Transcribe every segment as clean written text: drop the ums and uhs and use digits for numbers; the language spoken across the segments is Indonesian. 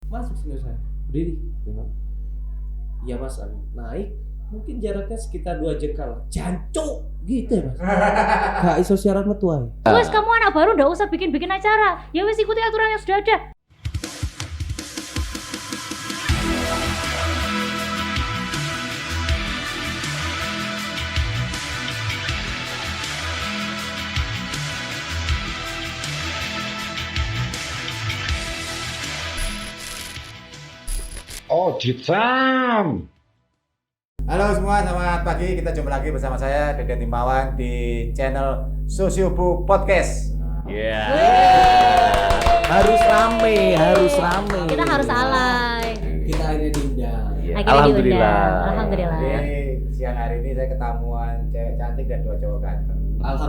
masuk sini saya berdiri. Iya mas, naik mungkin jaraknya sekitar 2 jengkal. Jancuk gitu ya mas. Gak iso siaran metuai. Wes kamu anak baru ndak usah bikin acara. Ya wes ikuti aturan yang sudah ada. Oh, Jitam. Halo semua, selamat pagi. Kita jumpa lagi bersama saya Deden Timawan di channel Sosiobu Podcast. Harus rame. Kita harus alay. Kita akhirnya diundang. Alhamdulillah. Alhamdulillah. Jadi siang hari ini saya ketemuan cewek cantik dan 2 cowok ganteng.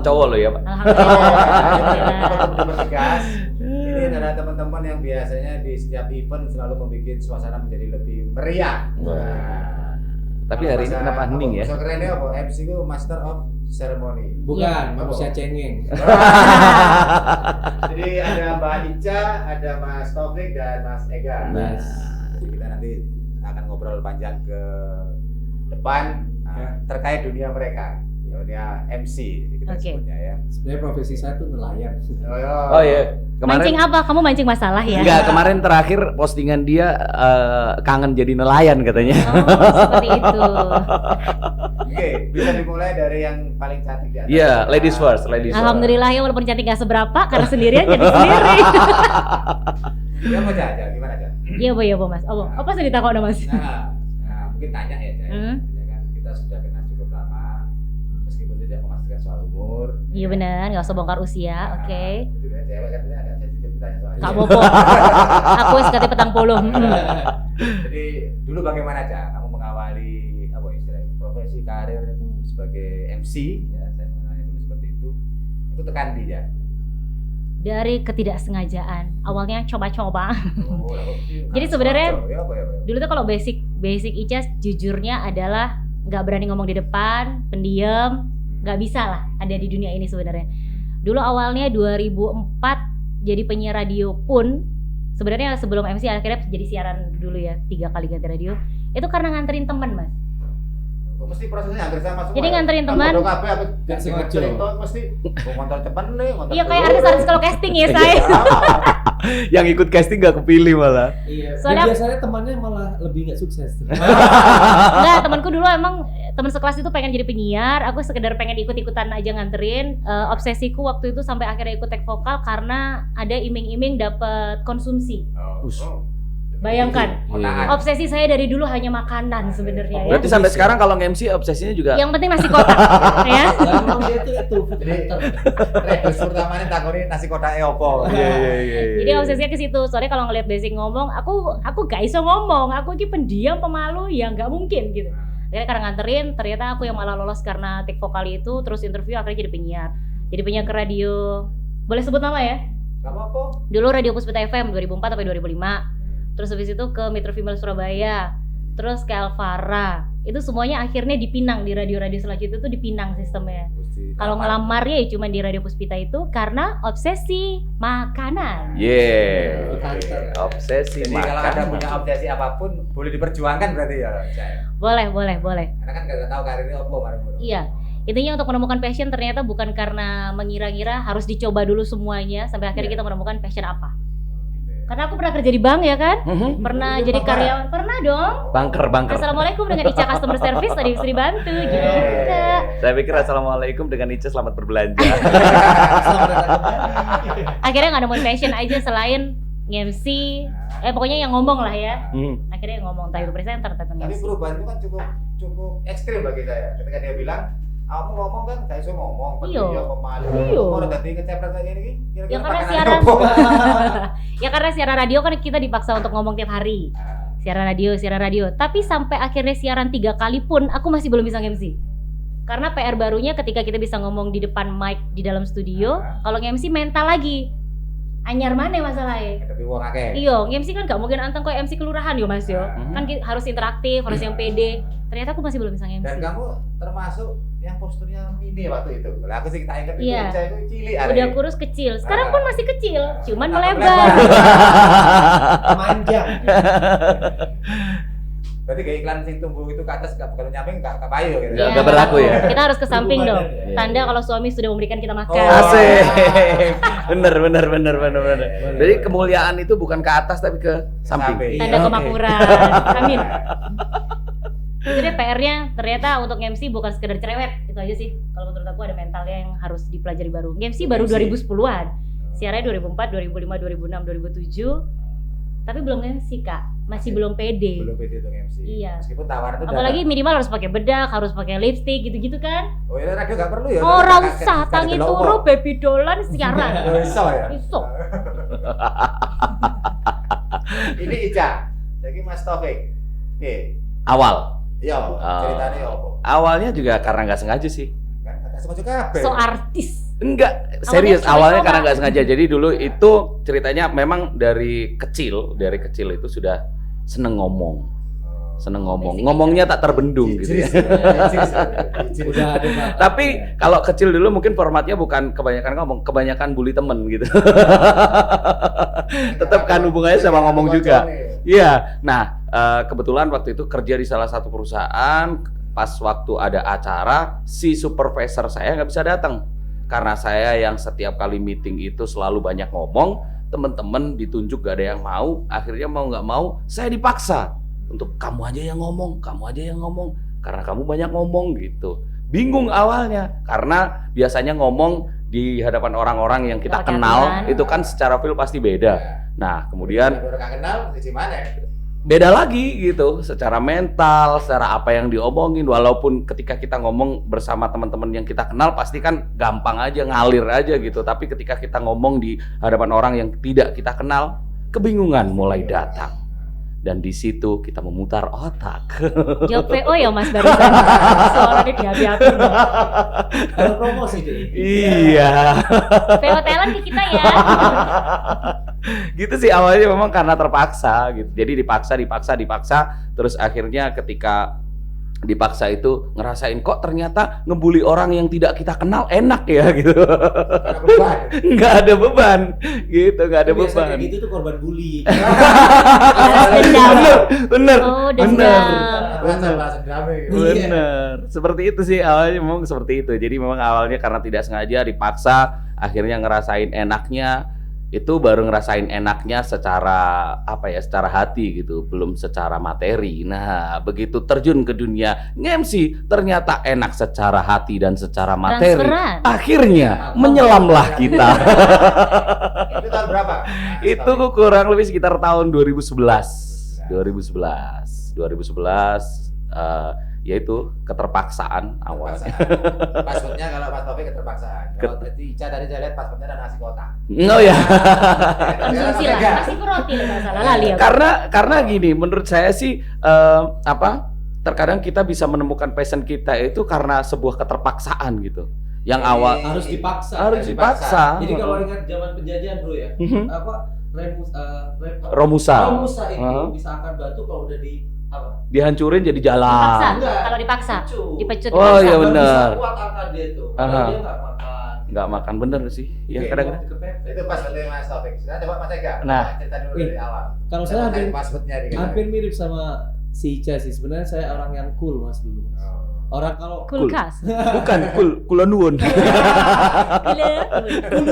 Cowok lo ya, Pak. Alhamdulillah. Bertugas. Ini adalah teman-teman yang biasanya di setiap event selalu membuat suasana menjadi lebih meriah. Tapi hari ini kenapa hening ya? So kerennya apa? MC itu Master of Ceremony. Bukan, manusia cengeng. Jadi ada Mbak Ica, ada Mas Taufik dan Mas Ega. Mas. Jadi kita nanti akan ngobrol panjang ke depan terkait dunia mereka, dunia MC kita sebutnya ya. Sebenarnya profesi saya tuh nelayan. Oh iya. Mancing apa? Kamu mancing masalah ya? Enggak, kemarin terakhir postingan dia kangen jadi nelayan katanya. Oh, seperti itu. Oke, bisa dimulai dari yang paling cantik di atas. Iya, ladies first. Alhamdulillah ya, walaupun cantik gak seberapa karena sendirian jadi sendiri. Ya mau Caca, gimana Caca? Iya Bu Mas. Apa sih ditakon Mas? Nah, mungkin tanya ya Caca. Ya kan kita sudah kenal cukup lama, meskipun tidak memastikan soal umur. Iya benar, nggak usah bongkar usia. Oke. Itu ya cewek kan agak sensitif ditanya soal Kak Bobo. Aku wis kate petang puluh. Jadi dulu bagaimana Caca? Kamu mengawali apa istilahnya profesi karir itu sebagai MC ya, saya mengenalnya dulu seperti itu. Itu tekan di ya. Dari ketidaksengajaan. Awalnya coba-coba. Oh, Jadi sebenarnya ya, apa? dulu tuh kalau basic Ica jujurnya adalah nggak berani ngomong di depan, pendiam, nggak bisa lah ada di dunia ini sebenarnya. Dulu awalnya 2004 jadi penyiar radio pun sebenarnya sebelum MC akhirnya jadi siaran dulu ya 3 kali ganti radio. Itu karena nganterin teman Mas. Mesti prosesnya hampir sama semua. Jadi nganterin teman. Gak sengaja. Mesti ngontor cepat nih, ngontor. Iya kayak artis-artis kalau casting ya saya. Yang ikut casting gak kepilih malah. Iya. Soalnya- Biasanya temannya malah lebih nggak sukses. Enggak, temanku dulu emang teman sekelas itu pengen jadi penyiar, aku sekedar pengen ikut-ikutan aja nganterin. Obsesiku waktu itu sampai akhirnya ikut take vokal karena ada iming-iming dapat konsumsi. Bayangkan, obsesi saya dari dulu hanya makanan sebenarnya ya. Berarti sampai sekarang kalau nge-MC obsesinya juga Yang penting nasi kotak ya. Memang dia itu. Jadi redus pertamanya takoni nasi kotak opo. Iya. Jadi obsesinya ke situ. Soalnya kalau ngeliat basic ngomong, aku gak iso ngomong. Aku ini pendiam, pemalu, ya nggak mungkin gitu. Akhirnya karena nganterin, ternyata aku yang malah lolos karena take vokal itu, terus interview akhirnya jadi penyiar. Jadi penyiar ke radio. Boleh sebut nama ya? Gak apa-apa. Dulu Radio Puspita FM 2004 sampai 2005. Terus habis itu ke Metro Female Surabaya, terus ke Alvara. Itu semuanya akhirnya dipinang di radio-radio selanjutnya itu dipinang sistemnya. Kalau ngelamar ya cuma di Radio Puspita itu karena obsesi makanan. Obsesi Jadi kalau makan. ada punya obsesi apapun boleh diperjuangkan berarti ya, Cai. Boleh. Karena kan gak tahu karirnya apa bareng. Iya. Intinya untuk menemukan passion ternyata bukan karena mengira-ngira harus dicoba dulu semuanya sampai akhirnya kita menemukan passion apa. Karena aku pernah kerja di bank ya kan? Pernah jadi karyawan, pernah dong. Bangker. Assalamualaikum dengan Ica Customer Service tadi bisa dibantu gitu. Saya pikir assalamualaikum dengan Ica selamat berbelanja. Akhirnya nggak nemuin passion aja selain MC, pokoknya yang ngomong lah ya. Akhirnya yang ngomong entah itu presenter, entah itu Tapi MC. perubahan itu kan cukup ekstrim bagi saya. Ketika dia bilang, kamu ngomong kan gak iso ngomong, Iya. pendiam, pemalu. Iya. Mau dadi kecepret kayak gini, Ya kira-kira karena makanan siaran, apa? ya karena siaran radio kan kita dipaksa untuk ngomong tiap hari. Siaran radio. Tapi sampai akhirnya siaran 3 kali pun aku masih belum bisa MC. Karena PR barunya ketika kita bisa ngomong di depan mic di dalam studio, kalau MC mental lagi. Anyar mana masalahnya? Tapi wong akeh. Iya, MC kan gak mungkin anteng kayak MC kelurahan yo Mas yo. Kan harus interaktif, harus yang pede. Ternyata aku masih belum bisa MC. Dan kamu termasuk yang posturnya mini waktu itu. Lah aku sih tak ingat itu Iya. Ica itu cilik. Udah kurus kecil. Sekarang pun masih kecil, cuman Tambah melebar. Manjang. Berarti kayak iklan sing tumbuh itu ke atas kalau nyamping enggak payu gitu. Nggak berlaku ya? Kita harus ke samping dong. Iya. Tanda kalau suami sudah memberikan kita makan. Oh, Asik. Bener. Iya. Jadi kemuliaan itu bukan ke atas tapi ke samping. Samping. Tanda Oke. kemakmuran. Amin. Itu deh PR-nya ternyata untuk MC bukan sekedar cerewet. Itu aja sih. Kalau menurut aku ada mentalnya yang harus dipelajari baru. MC baru 2010-an. Siarannya 2004, 2005, 2006, 2007. Tapi belum MC, Kak. Masih belum pede. Belum pede untuk MC. Iya. Meskipun tawaran itu Apalagi minimal harus pakai bedak, harus pakai lipstick gitu-gitu kan. Oh ya radio enggak perlu ya. Orang usah tangi turu baby dolan siaran. Oh, iso ya. Iso. Ini Ica. Jadi Mas Taufik. Nih, Awal. yo, ceritanya apa? Awalnya juga karena nggak sengaja sih. Kan kata sengaja kabeh. So artis. Enggak, serius. Awalnya Awalnya karena coba. nggak sengaja. Jadi dulu itu ceritanya memang dari kecil itu sudah seneng ngomong. Ngomongnya tak terbendung gitu ya. Udah ada Pak. Tapi kalau kecil dulu mungkin formatnya bukan kebanyakan ngomong, kebanyakan bully temen gitu. Tetap kan hubungannya sama ngomong juga. Iya. Nah, kebetulan waktu itu kerja di salah satu perusahaan. Pas waktu ada acara, si supervisor saya nggak bisa datang karena saya yang setiap kali meeting itu selalu banyak ngomong. Temen-temen ditunjuk gak ada yang mau. Akhirnya mau nggak mau, saya dipaksa untuk kamu aja yang ngomong, karena kamu banyak ngomong gitu. Bingung awalnya karena biasanya ngomong di hadapan orang-orang yang kita Pakai kenal aturan. itu kan secara feel pasti beda. Nah, kemudian orang nggak kenal di mana? beda lagi gitu, secara mental, secara apa yang diomongin. Walaupun ketika kita ngomong bersama teman-teman yang kita kenal pasti kan gampang aja, ngalir aja gitu. Tapi ketika kita ngomong di hadapan orang yang tidak kita kenal, kebingungan mulai datang. Dan di situ kita memutar otak. Jawab VO ya Mas barusan. Soalnya dihabi-habi. Kalau promosi deh. Iya. VO talent ke kita ya. Gitu sih awalnya memang karena terpaksa gitu. Jadi dipaksa terus akhirnya ketika dipaksa itu ngerasain kok ternyata ngebully orang yang tidak kita kenal enak ya gitu. Karena beban. Nggak ada beban gitu, nggak ada Biasa beban. kayak gitu tuh korban bully. Balas dendam. Bener. Oh, Bener. dendam. Bahasa drama gitu. Bener, seperti itu sih awalnya memang seperti itu. Jadi memang awalnya karena tidak sengaja dipaksa, akhirnya ngerasain enaknya. Itu baru ngerasain enaknya secara apa ya, secara hati gitu, belum secara materi. Nah, begitu terjun ke dunia nge-MC ternyata enak secara hati dan secara materi. Transferan. Akhirnya menyelamlah kita. Itu tahun berapa? Itu kurang lebih sekitar tahun 2011. Yaitu keterpaksaan awalnya. Passwordnya kalau Mas Taufik keterpaksaan. Kalau tadi Ica tadi saya lihat passwordnya ada nasi kotak. Oh ya. Konsumsi lah. Nasi roti lah nggak salah lali ya. Karena gini, menurut saya sih terkadang kita bisa menemukan passion kita itu karena sebuah keterpaksaan gitu. Yang awal Harus dipaksa. harus dipaksa. Jadi kalau ingat zaman penjajahan bro ya, apa Romusa. Romusa itu bisa akan batu kalau udah di apa? Dihancurin jadi Dipaksa. jalan. Enggak. Kalau dipaksa. Dipecut. Dipecut. Oh, dipaksa. iya benar. Bisa kuat akan dia itu. Aha. Kalau dia nggak makan. Nggak makan bener sih. Ya Kayak kadang-kadang. waktu kepepet. Itu passwordnya Mas Taufik. Sekarang coba Mas Ega. Nah. Cerita dulu dari awal. Kalau saya hampir passwordnya di hampir mirip sama si Ica sih. Sebenarnya saya orang yang cool mas dulu. Mas. Orang kalau Kulkas. Bukan kulon.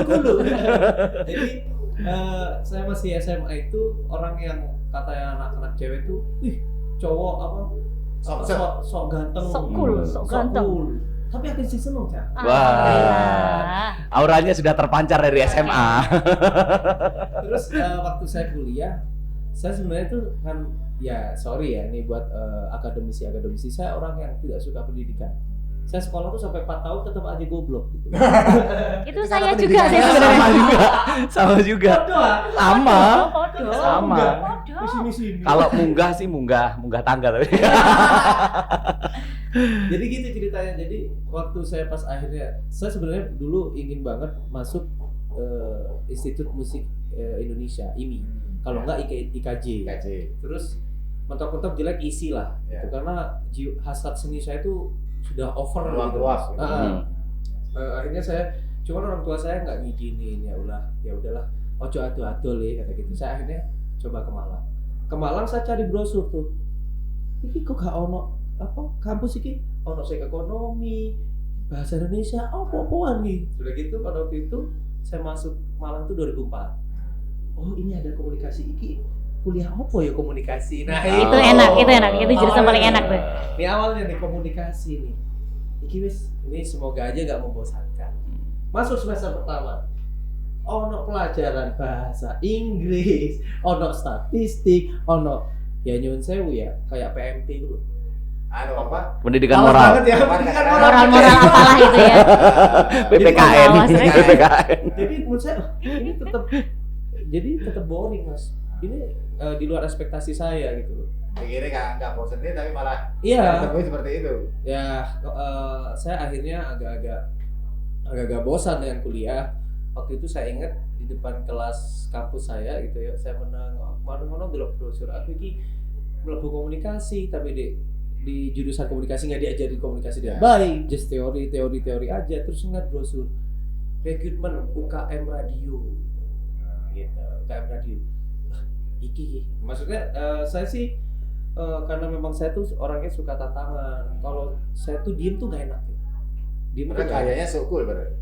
Kulu. Jadi saya masih SMA itu orang yang katanya anak-anak cewek tuh, cowok apa? Sok ganteng. Sok cool, sok ganteng. cool. Tapi aku sih seneng Cak. Alhamdulillah. Auranya sudah terpancar dari SMA. Terus waktu saya kuliah, saya sebenarnya tuh kan ya sorry ya ini buat akademisi saya orang yang tidak suka pendidikan. Saya sekolah tuh sampai 4 tahun tetap aja goblok gitu. Itu saya juga sih sebenarnya. Sama juga. Sama. Podo. Sama. Podo. Sini. Kalau munggah sih munggah tangga tapi. Jadi gitu ceritanya. Jadi waktu saya pas akhirnya, saya sebenarnya dulu ingin banget masuk Institut Musik Indonesia IMI. Kalau enggak IKJ. Gaji. Terus mentok-mentok jelek isi lah. Ya. Gitu. Karena hasrat seni saya tuh sudah over gitu. Luas gitu. Akhirnya saya, cuman orang tua saya nggak ngizinin, ya udahlah, ojo ado-ado le kata gitu. Saya akhirnya coba ke Malang. Ke Malang saya cari brosur tuh. Iki kok gak ono apa kampus iki ono sing ekonomi, bahasa Indonesia, apa-apaan nih. Sudah gitu pada waktu itu saya masuk Malang tuh 2004. Oh, ini ada komunikasi iki. Kuliah apa ya komunikasi? Nah, Itu enak, itu jurusan paling enak tuh. Ini awalnya nih komunikasi nih. Iki wis, ini semoga aja gak membosankan. Masuk semester pertama. Ono pelajaran bahasa Inggris, ono statistik, ono ya nyun sewu ya, kayak PMP dulu. Apa? Pendidikan Awas moral. banget ya, pendidikan Moral-moral apalah itu ya. PPKN. Awas, PPKN. Jadi menurut saya ini tetap boring, Mas. Ini di luar ekspektasi saya gitu loh. Pikirnya nggak bosan nih, tapi malah Iya. ketemu seperti itu. Ya, saya akhirnya agak-agak bosan dengan kuliah. Waktu itu saya ingat di depan kelas kampus saya gitu ya, saya mana delok brosur aku iki mlebu komunikasi, tapi di jurusan komunikasi nggak diajarin komunikasi dengan baik, just teori aja. Terus ngeliat brosur rekrutmen UKM radio gitu, UKM radio. Wah, iki maksudnya saya sih karena memang saya tuh orangnya suka tantangan. Kalau saya tuh diem tuh gak enak gitu. Diem tuh Mereka gak enak. kayaknya sok cool berarti.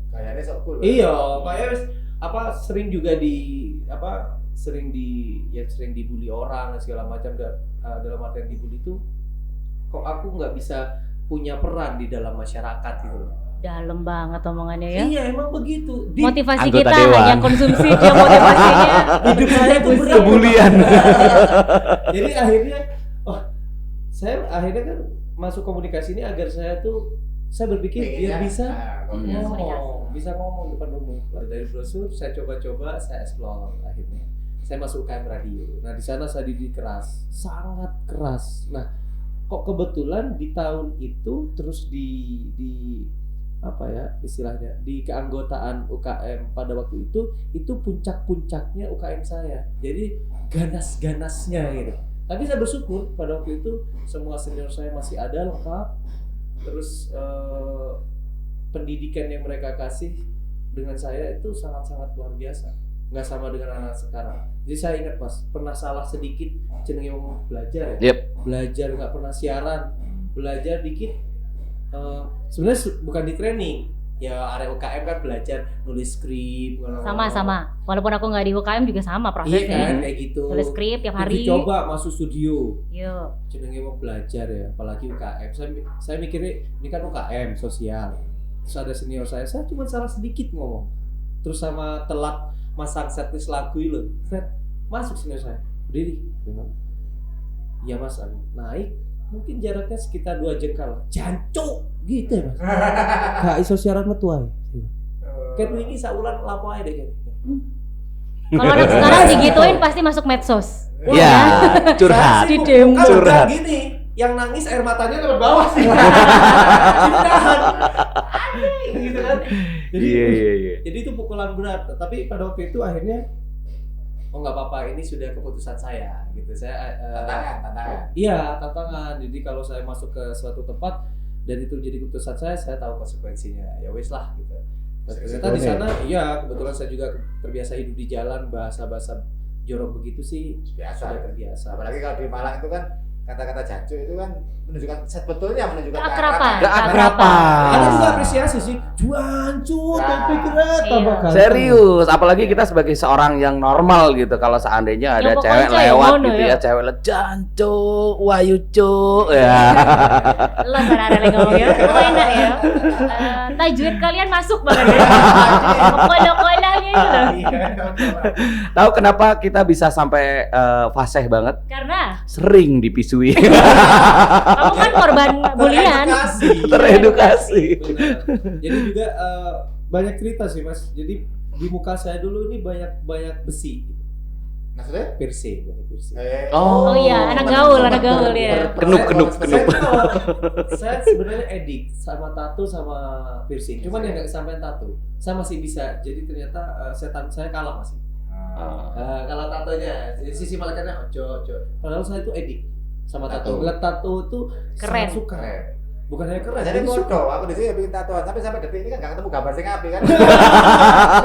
Kayaknya sok cool. Iya, kayak sering juga sering dibully orang dan segala macam. Dalam artian dibully itu kok aku nggak bisa punya peran di dalam masyarakat gitu loh. Dalam banget omongannya ya. Iya, emang begitu. Motivasi Anggota kita dewan. hanya konsumsi dia motivasinya. Hidup saya tuh berat. Kebulian. Jadi akhirnya saya akhirnya kan masuk komunikasi ini agar saya berpikir biar bisa bisa ngomong depan umum. Dari brosur saya coba-coba, saya explore akhirnya. Saya masuk UKM radio. Nah, di sana saya didik keras, sangat keras. Nah, kok kebetulan di tahun itu terus di apa ya istilahnya, di keanggotaan UKM pada waktu itu puncak-puncaknya UKM saya. Jadi ganas-ganasnya gitu. Tapi saya bersyukur pada waktu itu semua senior saya masih ada lengkap. Terus pendidikan yang mereka kasih dengan saya itu sangat-sangat luar biasa. Nggak sama dengan anak sekarang. Jadi saya ingat Mas, pernah salah sedikit jenenge ngomong belajar ya. Yep. Belajar nggak pernah siaran. Belajar dikit sebenarnya bukan di training. Ya area UKM kan belajar nulis skrip. Sama. Walaupun aku nggak di UKM juga sama Iya prosesnya. kan kayak gitu. Nulis skrip tiap hari. Coba masuk studio. Yuk. Jenenge mau belajar ya, apalagi UKM. Saya mikirnya ini kan UKM sosial. Terus ada senior saya cuma salah sedikit ngomong. Terus sama telat masang setlist lagu itu loh. Fred, masuk senior saya. Berdiri. Iya Mas, naik. Mungkin jaraknya sekitar 2 jengkal. Jancuk gitu ya Mas. Gak iso siaran metu ae. Ket wingi saulan lapo ae deh. Kalau anak sekarang digituin pasti masuk medsos. Iya, curhat. Di demo. Kan Curhat. udah gini, yang nangis air matanya lewat bawah sih. Cintahan. Gitu kan. Jadi, Iya. jadi itu pukulan berat. Tapi pada waktu itu akhirnya nggak apa-apa, ini sudah keputusan saya gitu. Saya Tantangan. Iya, tantangan. Jadi kalau saya masuk ke suatu tempat dan itu jadi keputusan saya tahu konsekuensinya. Ya wes lah gitu. Ternyata di sana, iya kebetulan saya juga terbiasa hidup di jalan, bahasa-bahasa jorok begitu sih Biasa. sudah terbiasa. Apalagi kalau di Malang itu kan kata-kata jancuk itu kan sebetulnya menunjukkan Keakraban. Ada juga apresiasi sih, juancu, tapi keren, tambah ganteng. Serius, apalagi kita sebagai seorang yang normal gitu. Kalau seandainya ada Yang cewek pokoknya lewat ngono gitu ya. ya, cewek jancu, wayu cuk ya. Lo ada lagi ngomong ya. Oh enak ya. Tajwid kalian masuk banget ya. Kola-kolanya itu loh. Tahu kenapa kita bisa sampai fasih banget? Karena Sering dipisui. kamu kan korban bulian. Teredukasi. Benar. Jadi juga banyak cerita sih Mas. Jadi di muka saya dulu ini banyak besi, Maksudnya? piercing. Oh. Oh iya, anak gaul ya. Kenup. Saya sebenarnya edik sama tato sama piercing. Cuman yang nggak kesampaian tato. Saya masih bisa. Jadi ternyata setan saya kalah masih. Kalau tatonya, sisi malaikatnya ojo. Padahal saya itu edik sama tato. Tato. Ngeliat tato itu Keren. sangat suka. Bukan hanya keren, Jadi jadi suka. bodoh, aku di sini bikin tatoan, tapi sampai detik ini kan gak ketemu gambar sing apik kan.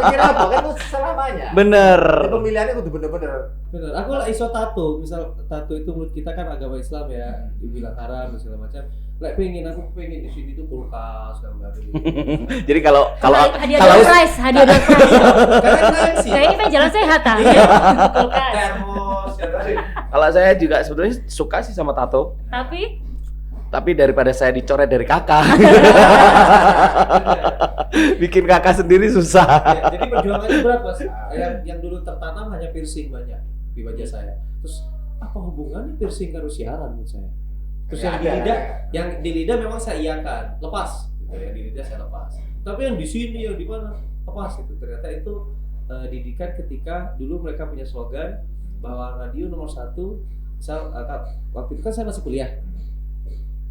Pikir apa kan itu selamanya. Bener. Jadi pemilihannya kudu bener-bener. Bener, aku lah iso tato, misal tato itu menurut kita kan agama Islam ya, dibilang haram dan segala macam. Aku pengen di sini tuh kulkas gambar gitu. Jadi kalau hadiah door prize. Karena keren sih. Kayak ini pengen jalan sehat ah. Kulkas. Termos, ya tadi. kalau saya juga sebenarnya suka sih sama tato. Tapi daripada saya dicoret dari kakak. Bikin kakak sendiri susah. Ya, jadi perjuangannya berat mas. Yang dulu tertanam hanya piercing banyak di wajah saya. Terus apa hubungannya piercing karo siaran menurut saya? Terus yang di lidah memang saya iakan, lepas. Gitu. Yang di lidah saya lepas. Tapi yang di sini, yang di mana lepas itu. Ternyata itu didikan ketika dulu mereka punya slogan bahwa radio nomor 1. Misal waktu itu kan saya masih kuliah.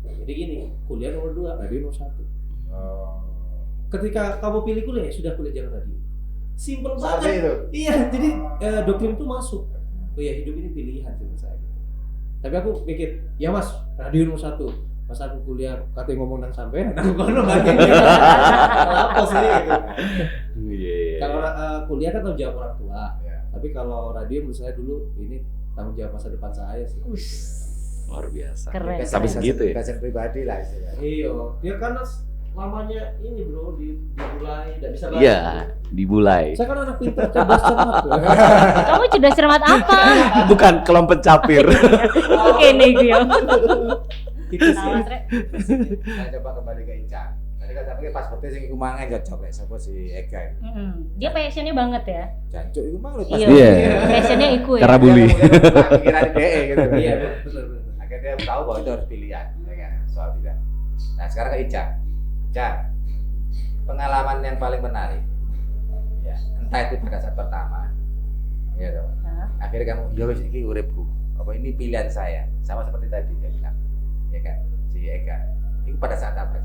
Jadi gini, kuliah nomor 2, radio nomor 1. Ketika kamu pilih kuliah, ya sudah kuliah jangan radio. Simpel banget. Itu. Iya, jadi doktrin itu masuk. Oh ya, hidup ini pilihan menurut saya. Tapi aku mikir, ya mas, radio nomor 1. Pas aku kuliah, katanya ngomong nang sampean, aku kono nggak apa sih gitu. Kalau kuliah kan tanggung jawab orang tua. Tapi kalau radio menurut saya dulu ini tanggung jawab masa depan saya sih. Luar biasa. Keren. Sampai segitu ya. Passion pribadi lah istilahnya. Iya, dia karena lamanya ini bro dimulai, tidak bisa baca. Iya, dibulai. Saya kan anak pintar, cerdas cermat. Kamu cerdas cermat apa? Bukan kelompok capir. Oke nih gue. Itu sih. Saya coba kembali ke Ica. Tadi kan sampai pasportnya sing iku mangan cocok lek sapa si Ega. Dia passionnya banget ya. Jancuk iku mang lho. Iya. Iya. Passionnya iku ya. Karena bully. Pikiran DE gitu. Iya, betul. Akhirnya dia tahu bahwa itu harus pilihan, ya kan? Soal pilihan. Nah, sekarang ke Ica. Ica, pengalaman yang paling menarik. Ya, entah itu pada saat pertama. Ya dong. Akhirnya kamu, ya wis iki uripku. Apa ini pilihan saya? Sama seperti tadi dia bilang. Ya kan? Si Ega. Itu pada saat apa?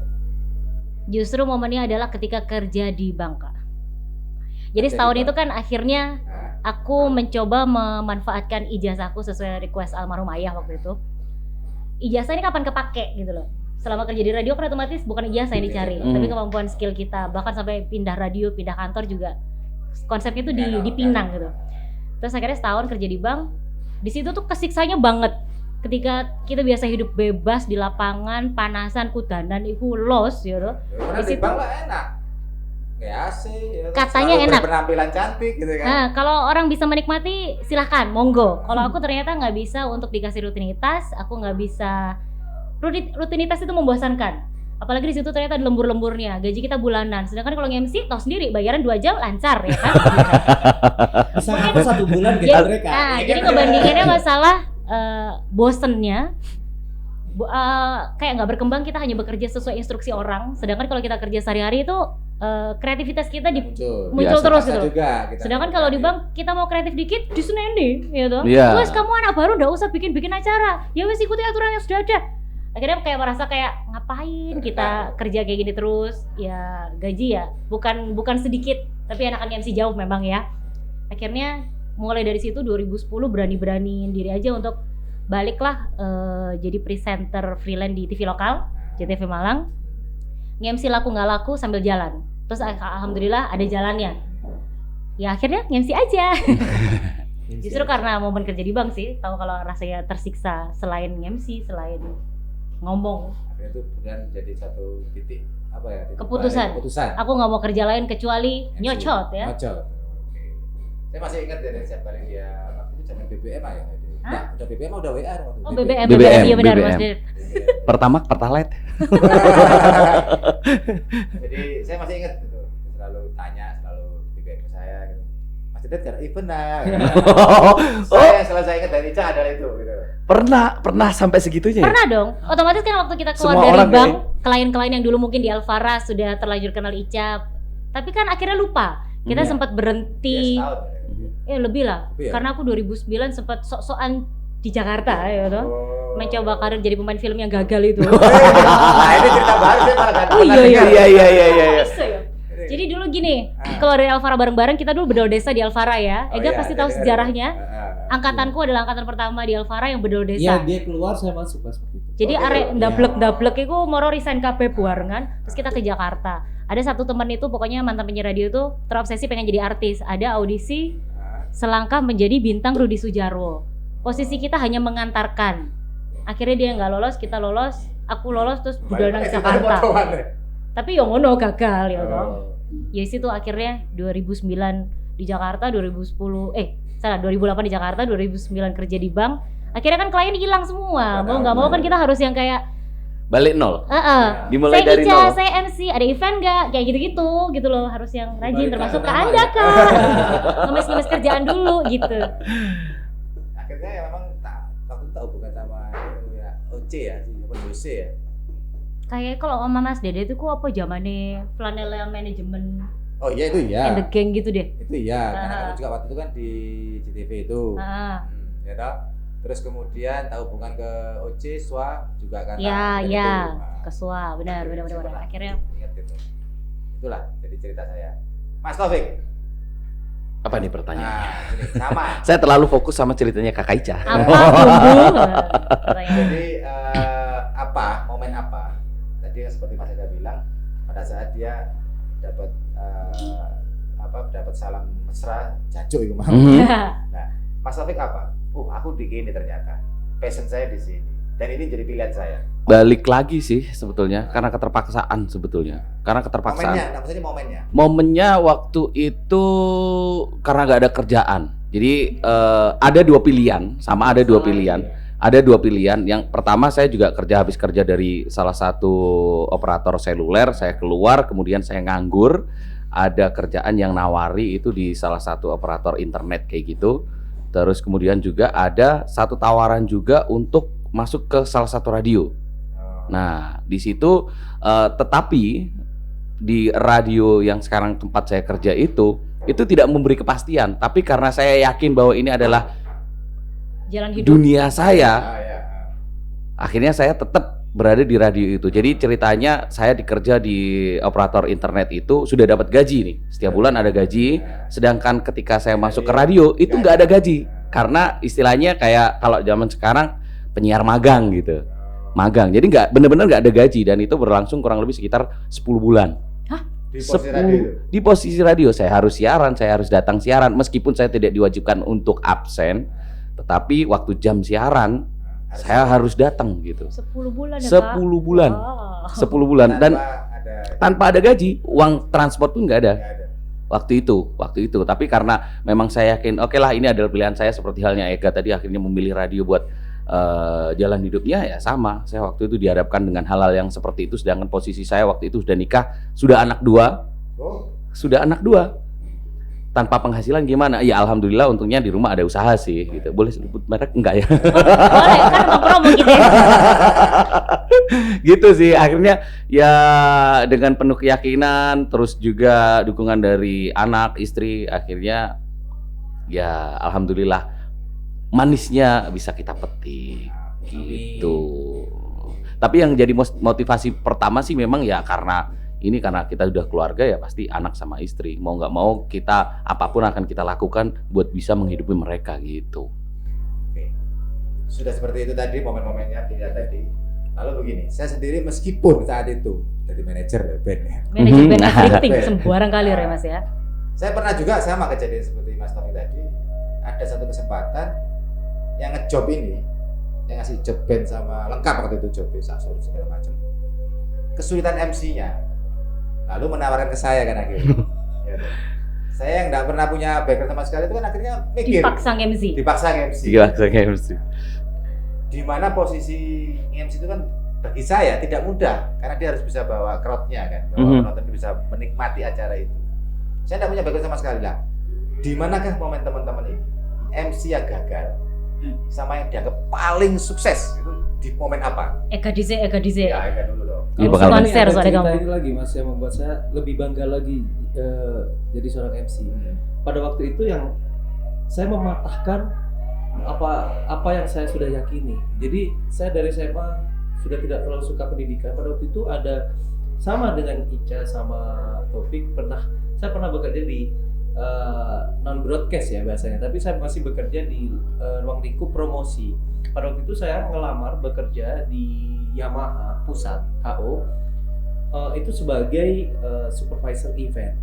Justru momennya adalah ketika kerja di Bangka. Jadi setahun itu kan akhirnya aku mencoba memanfaatkan ijazahku sesuai request almarhum ayah waktu itu. Ijazah ini kapan kepake gitu loh. Selama kerja di radio kan otomatis bukan ijazah yang dicari, tapi kemampuan skill kita. Bahkan sampai pindah radio, pindah kantor juga konsepnya itu di Pinang gitu. Terus akhirnya setahun kerja di bank. Di situ tuh kesiksanya banget. Ketika kita biasa hidup bebas di lapangan, panasan, kudanan, itu los gitu. Di situ lah enak. Ya sih. Katanya enak. Penampilan cantik gitu kan. Nah, kalau orang bisa menikmati silahkan, monggo. Kalau aku ternyata nggak bisa untuk dikasih rutinitas, aku nggak bisa. Rutinitas itu membosankan. Apalagi di situ ternyata ada lembur-lemburnya. Gaji kita bulanan. Sedangkan kalau nge-MC tahu sendiri bayaran 2 jam lancar ya kan. Bisa aku 1 bulan gaji mereka. Nah, jadi ngebandinginnya masalah bosennya. Kayak nggak berkembang, kita hanya bekerja sesuai instruksi orang. Sedangkan kalau kita kerja sehari-hari itu kreativitas kita muncul terus gitu. Sedangkan kalau di bank kita mau kreatif dikit diseneni gitu. Terus kamu anak baru nggak usah bikin acara. Ya wes ikuti aturan yang sudah ada. Akhirnya kayak merasa kayak ngapain kita kerja kayak gini terus. Ya gaji ya bukan sedikit, tapi enakan MC jauh memang ya. Akhirnya mulai dari situ 2010 berani-beraniin diri aja untuk baliklah jadi presenter freelance di TV lokal JTV Malang. Nge-MC laku nggak laku sambil jalan. Terus alhamdulillah ada jalannya. Ya akhirnya nge-MC aja. Justru karena momen kerja di bank sih, tahu kalau rasanya tersiksa selain nge-MC, selain ngomong. Akhirnya itu kemudian jadi satu titik apa ya? Keputusan. Aku nggak mau kerja lain kecuali nyocot ya. Nyocot. Oke. Saya masih ingat dari setiap kali dia waktu itu zaman BBM ya. Nah, udah BBM udah WA waktu itu. Oh BBM, iya benar Mas Dir. Pertamax, Pertalite. Jadi saya masih ingat gitu, selalu tanya, selalu BBM ke saya gitu. Mas Dit ada event nah. Saya ingat dari Ica adalah itu gitu. Pernah sampai segitunya ya? Pernah dong. Otomatis kan waktu kita keluar dari bank, klien-klien yang dulu mungkin di Alfara sudah terlanjur kenal Ica. Tapi kan akhirnya lupa. Kita sempat berhenti. Lebih lah. Karena aku 2009 sempat sok-sokan di Jakarta ya gitu. Mencoba karir jadi pemain film yang gagal itu. Nah, ini cerita baru saya malah enggak. Oh Iya. Jadi dulu gini, keluar dari Alfara bareng-bareng, kita dulu berdua desa di Alfara ya. Ega pasti tahu sejarahnya. Angkatanku adalah angkatan pertama di Alfara yang bedol Iya, desa. dia keluar saya masuk pas begitu. Jadi Oke, arek iya. ndablek-ndablek iku moro resign kabeh barengan, terus kita ke Jakarta. Ada satu teman itu pokoknya mantan penyiar radio itu terobsesi pengen jadi artis. Ada audisi selangkah menjadi bintang Rudi Sudjarwo. Posisi kita hanya mengantarkan. Akhirnya dia nggak lolos, kita lolos, aku lolos terus budal nang Jakarta. Tapi yang ngono gagal ya toh. Ya situ akhirnya 2009 di Jakarta, 2008 di Jakarta, 2009 kerja di bank. Akhirnya kan klien hilang semua. Mau nggak mau kan kita harus yang kayak Balik nol. Dimulai saya dari Ica, nol. saya MC, ada event nggak? Kayak gitu-gitu, gitu loh. Harus yang rajin, Balik termasuk ke ke nama Anda ya. Kak. Ngemis-ngemis kerjaan dulu gitu. Akhirnya ya memang waktu tahu bukan sama ya OC ya, siapa Jose ya. Kayak kalau sama Mas Dede itu kok apa zamannya Flanela Management Oh iya itu and the iya. Gang gitu deh. Itu iya, karena Ah. kamu juga waktu itu kan di JTV itu. Ah, Ya toh? Terus kemudian tahu hubungan ke OC, SWA juga karena ya, itu. ya, Nah, Kesua, benar. Akhirnya ingat itu. Itulah jadi cerita saya. Mas Taufik. Apa nih pertanyaan? Nah, ini sama. Saya terlalu fokus sama ceritanya Kakak Ica. apa bumbu? Pertanyaan. Jadi momen apa? Tadi seperti Mas Eda bilang, pada saat dia dapat dapat salam mesra jajuk itu mah. Mhm. Nah, Mas Taufik apa? Aku di sini ternyata. Passion saya di sini. Dan ini jadi pilihan saya. Balik lagi sih sebetulnya karena keterpaksaan sebetulnya. Karena keterpaksaan. Momennya, maksudnya momennya. Momennya waktu itu karena nggak ada kerjaan. Jadi ada dua pilihan, ada dua pilihan. Ada dua pilihan. Yang pertama saya juga habis kerja dari salah satu operator seluler, saya keluar, kemudian saya nganggur. Ada kerjaan yang nawari itu di salah satu operator internet kayak gitu. Terus kemudian juga ada satu tawaran juga untuk masuk ke salah satu radio. Nah, di situ tetapi di radio yang sekarang tempat saya kerja itu tidak memberi kepastian, tapi karena saya yakin bahwa ini adalah Jalan hidup. dunia saya, Ya. akhirnya saya tetap berada di radio itu. Jadi ceritanya saya dikerja di operator internet itu sudah dapat gaji nih. Setiap bulan ada gaji, sedangkan ketika saya masuk ke radio itu nggak ada gaji. Karena istilahnya kayak kalau zaman sekarang penyiar magang gitu. Magang. Jadi benar-benar nggak ada gaji dan itu berlangsung kurang lebih sekitar 10 bulan. Di posisi radio itu. Di posisi radio saya harus siaran, saya harus datang siaran meskipun saya tidak diwajibkan untuk absen, tetapi waktu jam siaran saya harus datang gitu. 10 bulan ya 10 bulan. Wow. 10 bulan dan ada tanpa ada gaji, uang transport pun nggak ada. nggak ada. Waktu itu. Tapi karena memang saya yakin, oke lah ini adalah pilihan saya seperti halnya Ega tadi akhirnya memilih radio buat jalan hidupnya ya sama. Saya waktu itu dihadapkan dengan hal-hal yang seperti itu, sedangkan posisi saya waktu itu sudah nikah, sudah anak dua, tanpa penghasilan gimana? Ya alhamdulillah untungnya di rumah ada usaha sih. Gitu. Boleh sebut merek enggak ya? Boleh kan mau promo gitu ya. Gitu sih akhirnya ya dengan penuh keyakinan terus juga dukungan dari anak istri akhirnya ya alhamdulillah manisnya bisa kita petik gitu. Tapi yang jadi motivasi pertama sih memang ya karena kita sudah keluarga ya pasti anak sama istri mau nggak mau kita apapun akan kita lakukan buat bisa menghidupi mereka gitu. Oke. Sudah seperti itu tadi momen-momennya dilihat tadi. Lalu begini, saya sendiri meskipun saat itu jadi manajer band ya. Manajemen Mhm. everything sembarang kali ya Mas ya. Saya pernah juga sama kejadian seperti Mas Taufik tadi. Ada satu kesempatan yang ngejob ini, yang ngasih job band sama lengkap waktu itu job saksor segala macam. Kesulitan MC-nya. Lalu menawarkan ke saya kan akhirnya. Ya, saya yang nggak pernah punya background sama sekali itu kan akhirnya mikir. Dipaksa MC. Dipaksa MC. Gila saya mesti. Di mana posisi MC itu kan bagi saya tidak mudah karena dia harus bisa bawa crowd-nya kan, bawa penonton bisa menikmati acara itu. Saya tidak punya background sama sekali lah. Di manakah momen teman-teman ini MC yang gagal sama yang dianggap paling sukses itu di momen apa? Ega dice. Ya, Eka dulu dong. Ini Kalau bakal konser Ini ada soalnya cerita kamu. ini lagi Mas yang membuat saya lebih bangga lagi jadi seorang MC. Pada waktu itu yang saya mematahkan apa yang saya sudah yakini. Jadi saya dari SMA sudah tidak terlalu suka pendidikan. Pada waktu itu ada sama dengan Ica sama Taufik saya pernah bekerja di non broadcast ya bahasanya, tapi saya masih bekerja di ruang lingkup promosi. Pada waktu itu saya ngelamar bekerja di Yamaha pusat HO itu sebagai supervisor event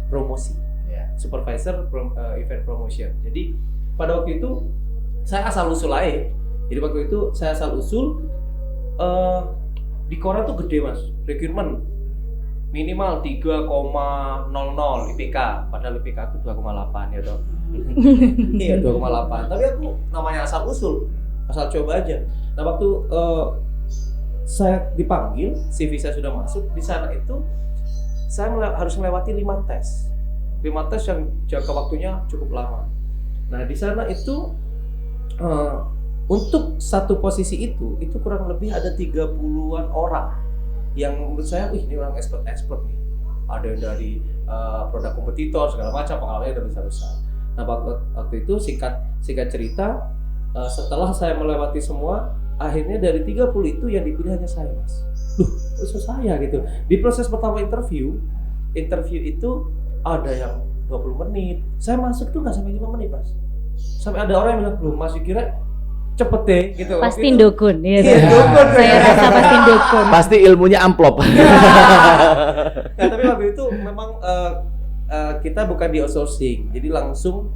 promosi, supervisor event promotion. Jadi pada waktu itu saya asal usul aja. Jadi waktu itu saya asal usul di Korea tuh gede mas, rekrutmen minimal 3,00 IPK, padahal IPK aku 2,8 ya toh. Iya 2,8. Tapi aku namanya asal usul, asal coba aja. Nah waktu saya dipanggil, CV saya sudah masuk di sana itu, saya harus melewati 5 tes. 5 tes yang jangka waktunya cukup lama. Nah di sana itu untuk satu posisi itu kurang lebih ada 30-an orang yang menurut saya, ini orang expert nih. Ada yang dari produk kompetitor segala macam, pengalamannya udah besar. Nah waktu itu singkat cerita, setelah saya melewati semua, akhirnya dari 30 itu yang dipilih hanya saya mas. Kok saya gitu. Di proses pertama interview itu ada yang 20 menit. Saya masuk tuh nggak sampai 5 menit mas. Sampai ada orang yang bilang, belum masih kira cepet deh gitu. Pasti dukun ya. Iya, dukun. Saya rasa pasti dukun. Pasti ilmunya amplop. Nah, tapi waktu itu memang kita bukan di outsourcing, jadi langsung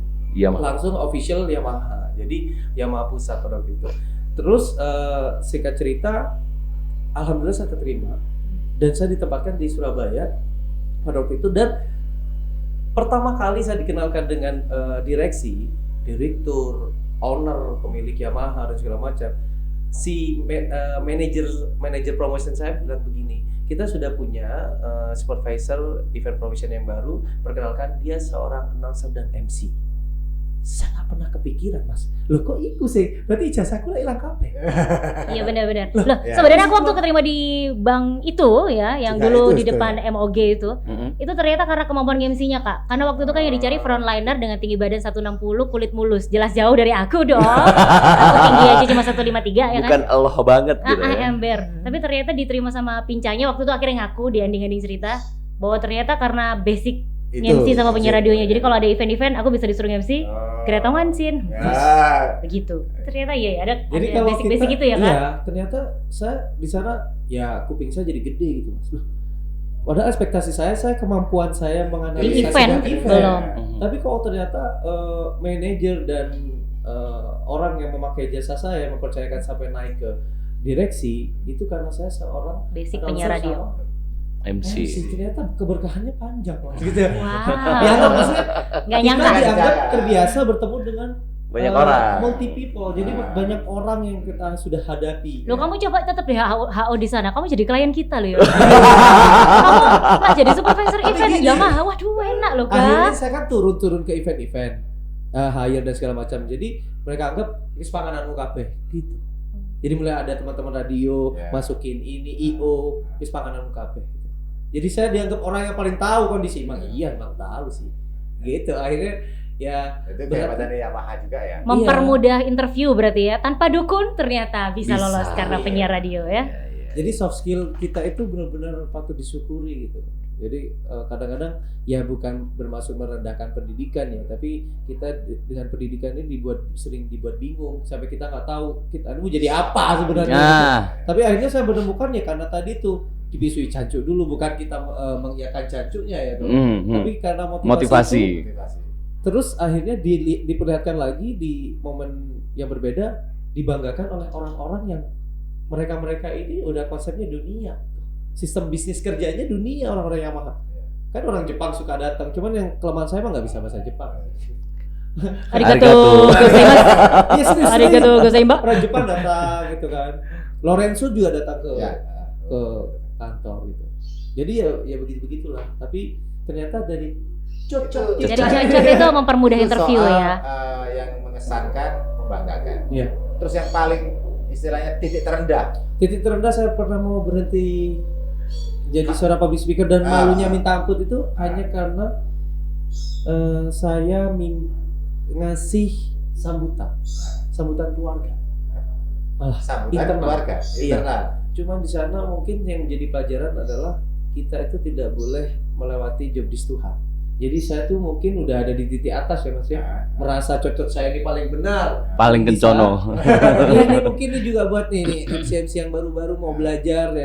official Yamaha. Jadi Yamaha pusat pada waktu itu. Terus singkat cerita, alhamdulillah saya keterima dan saya ditempatkan di Surabaya pada waktu itu. Dan pertama kali saya dikenalkan dengan direktur, owner, pemilik Yamaha dan segala macam. Si manajer promotion saya bilang begini, kita sudah punya supervisor event promotion yang baru, perkenalkan dia seorang announcer dan MC. Saya nggak pernah kepikiran mas, loh kok itu sih? Berarti ijazahku lah hilang kabeh. Iya benar-benar. Loh sebenarnya aku waktu keterima di bank itu ya, yang dulu di depan MOG itu ternyata karena kemampuan MC-nya kak. Karena waktu itu kan yang dicari frontliner dengan tinggi badan 160, kulit mulus, jelas jauh dari aku dong. Aku tinggi aja cuma 153 ya kan. Bukan Allah banget gitu ya. Ember. Tapi ternyata diterima sama pincanya waktu itu, akhirnya ngaku di ending cerita bahwa ternyata karena basic MC sama penyiar radionya. Jadi kalau ada event-event aku bisa disuruh MC, keretongan sin. Begitu. Ternyata iya ada basic-basic itu ya kan? Iya, ternyata saya di sana ya kuping saya jadi gede gitu mas. Padahal ekspektasi saya kemampuan saya menganalisa event belum. Tapi kok ternyata manajer dan orang yang memakai jasa saya mempercayakan sampai naik ke direksi itu karena saya seorang basic penyiar radio. MC. Ternyata keberkahannya panjang mas gitu. Wow. Ya maksudnya nggak nyangka. Kita dianggap terbiasa bertemu dengan banyak orang, multi people. Jadi banyak orang yang kita sudah hadapi. Loh kamu coba tetap di HO di sana, kamu jadi klien kita loh ya. Kamu nggak jadi supervisor event Yamaha, waduh enak loh kak. Akhirnya saya kan turun ke event-event, hire dan segala macam. Jadi mereka anggap ini panganan kabeh gitu. Jadi mulai ada teman-teman radio masukin ini IO, wis panganan kabeh. Jadi saya dianggap orang yang paling tahu kondisi. Emang tahu sih. Gitu akhirnya ya itu kehebatannya Yamaha juga ya. Mempermudah interview berarti ya. Tanpa dukun ternyata bisa lolos karena penyiar radio ya. Jadi soft skill kita itu benar-benar patut disyukuri gitu. Jadi kadang-kadang ya bukan bermaksud merendahkan pendidikan ya, tapi kita dengan pendidikan ini sering dibuat bingung sampai kita nggak tahu kita mau jadi apa sebenarnya. Tapi akhirnya saya menemukan ya karena tadi tuh dibisui cancuk dulu, bukan kita mengiyakan cancuknya ya, tapi karena motivasi. Terus akhirnya diperlihatkan lagi di momen yang berbeda, dibanggakan oleh orang-orang yang mereka ini udah konsepnya dunia. Sistem bisnis kerjanya dunia orang-orang Yamaha. Kan orang Jepang suka datang, cuman yang kelemahan saya mah nggak bisa bahasa Jepang. Arigato gozaimasu. Iya serius. Arigato gozaimasu. Orang Jepang datang gitu kan. Lorenzo juga datang ke kantor gitu. Jadi ya begitu-begitulah. Tapi ternyata dari cocok itu mempermudah interview ya. Yang mengesankan, membanggakan. Iya. Terus yang paling istilahnya titik terendah. Titik terendah saya pernah mau berhenti jadi seorang public speaker dan malunya minta ampun itu hanya karena saya ngasih sambutan keluarga. Sambutan keluarga internal. Cuman di sana mungkin yang menjadi pelajaran adalah kita itu tidak boleh melewati job desk Tuhan. Jadi saya tuh mungkin udah ada di titik atas ya Mas ya. Merasa cocok saya ini paling benar. Paling Bisa. kencono. Iya nih mungkin ini juga buat nih MC yang baru-baru mau belajar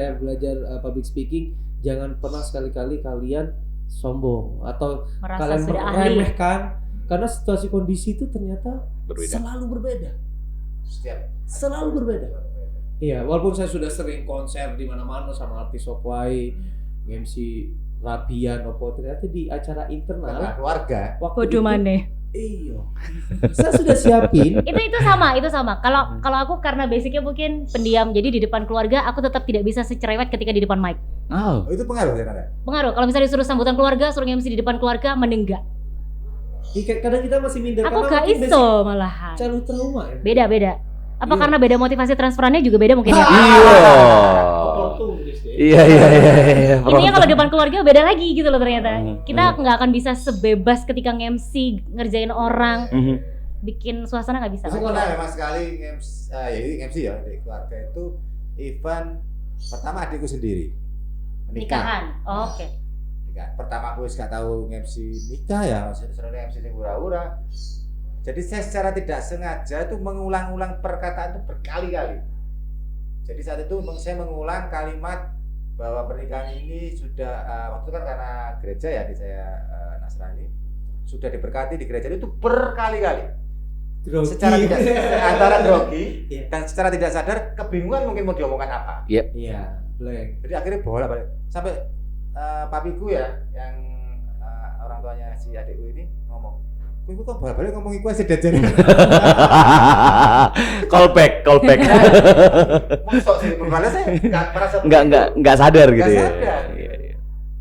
public speaking, jangan pernah sekali-kali kalian sombong atau Merasa kalian sudah ahli. meremehkan karena situasi kondisi itu ternyata Berbeda. selalu berbeda. Selalu berbeda. Iya, walaupun saya sudah sering konser di mana-mana sama artis Okwai, MC Rabian, ternyata di acara internal Karena keluarga. waktu Bodoh itu- maneh. Iya. Saya sudah siapin. Itu sama. Kalau aku karena basicnya mungkin pendiam, jadi di depan keluarga aku tetap tidak bisa secerewet ketika di depan mic. Oh. Oh, itu pengaruh ya Nada? Pengaruh. Kalau misalnya disuruh sambutan keluarga, suruh MC di depan keluarga, mending enggak. Kadang kita masih minder Aku karena gak mungkin iso malahan. childhood trauma ya. Beda. Apa Iya. karena beda motivasi transferannya juga beda mungkin ya? Iya. Oportunis deh. Iya. Intinya kalau depan keluarga beda lagi gitu loh ternyata. Hmm. Kita nggak akan bisa sebebas ketika nge-MC ngerjain orang, Mhm. bikin suasana nggak bisa. Saya pernah memang sekali MC ya di keluarga itu event pertama adikku sendiri menikah. Nikahan. Oh, oke. Nikah. Pertama aku gak tahu MC nikah ya, maksudnya seru MC sing ura-ura. Jadi saya secara tidak sengaja itu mengulang-ulang perkataan itu berkali-kali. Jadi saat itu saya mengulang kalimat bahwa pernikahan ini sudah waktu itu kan karena gereja ya di saya Nasrani sudah diberkati di gereja itu berkali-kali. Grogi. Secara tidak antara grogi Iya. dan secara tidak sadar kebingungan mungkin mau diomongkan apa. Iya, blank. Jadi akhirnya bolak-balik sampai papiku ya yang orang tuanya si adikku ini ngomong, "Kowe kok bolak-balik ngomong iku aja jajan." Callback. Mosok sih berbalik saya enggak merasa Enggak sadar gitu Nggak ya. sadar.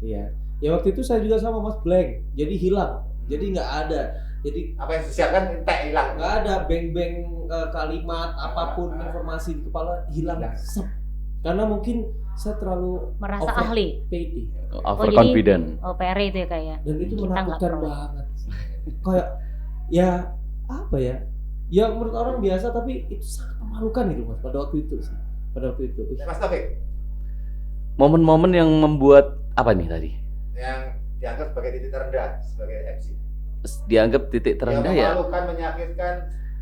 Iya. Ya waktu itu saya juga sama Mas blank. Jadi hilang. Jadi nggak ada. Jadi apa yang disiapkan entek hilang. nggak ada beng-beng kalimat apapun informasi di kepala hilang. Sep. Karena mungkin saya terlalu Merasa over ahli. PD. Overconfident. Oh, PR itu ya kayak. Dan itu Kita nggak menakutkan perlu. banget. Kayak ya apa ya? Ya menurut orang biasa tapi itu sangat memalukan gitu Mas pada waktu itu sih. Pada waktu itu. Mas Taufik Momen-momen yang membuat apa nih tadi? yang dianggap sebagai titik terendah sebagai MC. Dianggap titik terendah yang ya. memalukan, menyakitkan,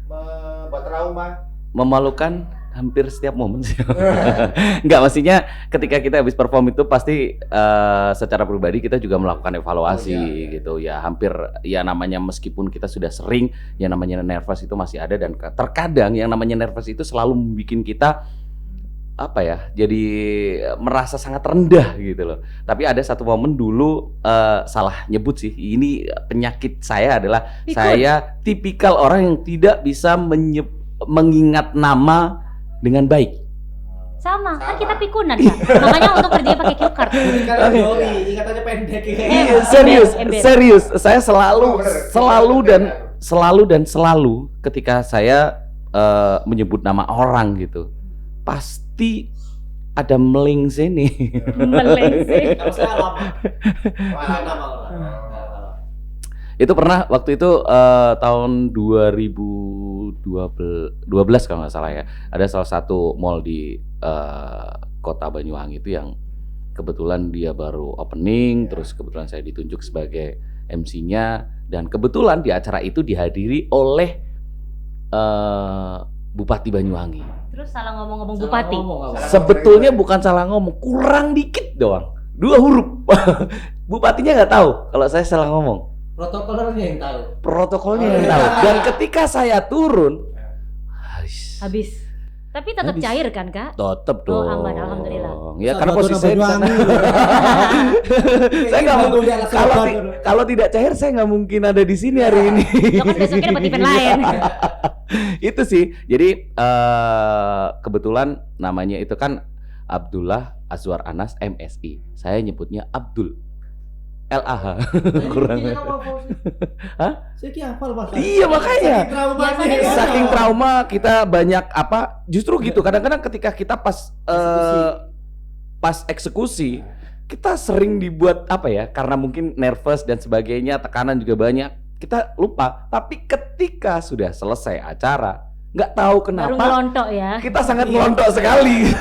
membuat trauma. Memalukan hampir setiap momen sih. Enggak, maksudnya ketika kita habis perform itu pasti secara pribadi kita juga melakukan evaluasi gitu ya. Hampir ya namanya meskipun kita sudah sering yang namanya nervous itu masih ada dan terkadang yang namanya nervous itu selalu membuat kita apa ya, jadi merasa sangat rendah gitu loh. Tapi ada satu momen dulu salah nyebut sih. Ini penyakit saya adalah Pikun. saya tipikal orang yang tidak bisa mengingat nama dengan baik. Sama, kan kita pikunan kan. Makanya untuk kerjanya pakai cue card. Karena Jory, ingatannya pendek ya. Iya, ember. serius. Saya Oh, bener. selalu ketika saya menyebut nama orang gitu, pasti ada meling sini. Melengsing. Kalau saya lama. Nama orang. Itu pernah waktu itu tahun 2012 kalau nggak salah ya. Ada salah satu mall di kota Banyuwangi itu yang kebetulan dia baru opening, terus kebetulan saya ditunjuk sebagai MC-nya dan kebetulan di acara itu dihadiri oleh Bupati Banyuwangi. Terus salah ngomong-ngomong Salah bupati. ngomong, apa? Sebetulnya bukan salah ngomong, kurang dikit doang. 2 huruf. Bupatinya nggak tahu kalau saya salah ngomong. Protokolernya yang tahu. Protokolnya yang tahu. Dan ketika saya turun, Habis. Tapi tetap Habis. cair kan, Kak? tetep Oh, dong. aman, alhamdulillah. Ya karena posisi saya di sana. Saya nggak mungkin kalau tidak cair saya nggak mungkin ada di sini hari ini. Lo kan besoknya dapat event lain. Itu sih. Jadi kebetulan namanya itu kan Abdullah Azwar Anas MSI. Saya nyebutnya Abdul. LAH. Kurang. Hah? Saya kira hafal Mas. Iya, makanya. Saking trauma Biasanya ya. Saking trauma kita banyak apa? Justru gitu. Kadang-kadang ketika kita pas eksekusi kita sering dibuat apa ya? Karena mungkin nervous dan sebagainya, tekanan juga banyak. Kita lupa. Tapi ketika sudah selesai acara, nggak tahu Baru kenapa ngelontok ya. kita sangat melontok sekali.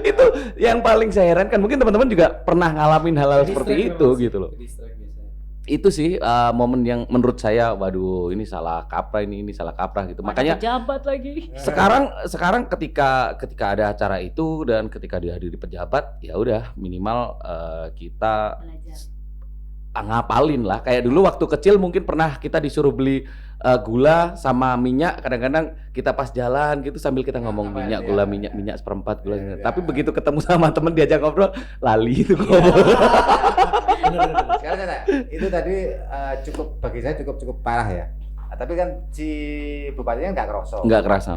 itu yang paling saya herankan. Mungkin teman-teman juga pernah ngalamin hal-hal seperti itu gitu loh. Distract biasanya. itu sih momen yang menurut saya, waduh ini salah kaprah, ini salah kaprah gitu. Makanya pejabat lagi. sekarang ketika ada acara itu dan ketika dihadiri pejabat, ya udah minimal kita Belajar. ngapalin lah. Kayak dulu waktu kecil mungkin pernah kita disuruh beli gula sama minyak, kadang-kadang kita pas jalan gitu sambil kita ngomong Apa minyak, ya? gula, minyak seperempat gula. Ya. Tapi begitu ketemu sama temen diajak ngobrol, lali itu Iya. ngomong. Bener-bener. Sekarang saya, itu tadi cukup bagi saya cukup parah ya. Nah, tapi kan si bupatinya nggak kerasa. Nggak kerasa.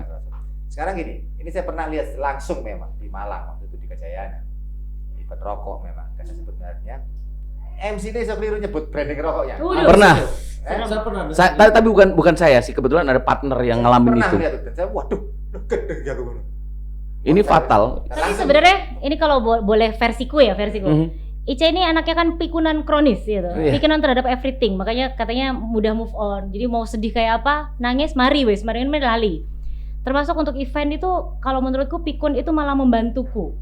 Sekarang gini, ini saya pernah lihat langsung memang di Malang waktu itu di Kejayaan. Event rokok memang, kan saya sebut mereknya. MC ini saya keliru nyebut branding rokoknya. Waduh. Pernah. Saya pernah. Tapi bukan saya sih, kebetulan ada partner yang ngalamin pernah itu. lihat dan saya waduh, gede ya gue. Ini fatal. Tapi sebenarnya ini kalau boleh versiku ya, versiku. Mhm. Ica ini anaknya kan pikunan kronis gitu. Iya. Pikunan terhadap everything. Makanya katanya mudah move on. Jadi mau sedih kayak apa, nangis mari lali. Termasuk untuk event itu kalau menurutku pikun itu malah membantuku.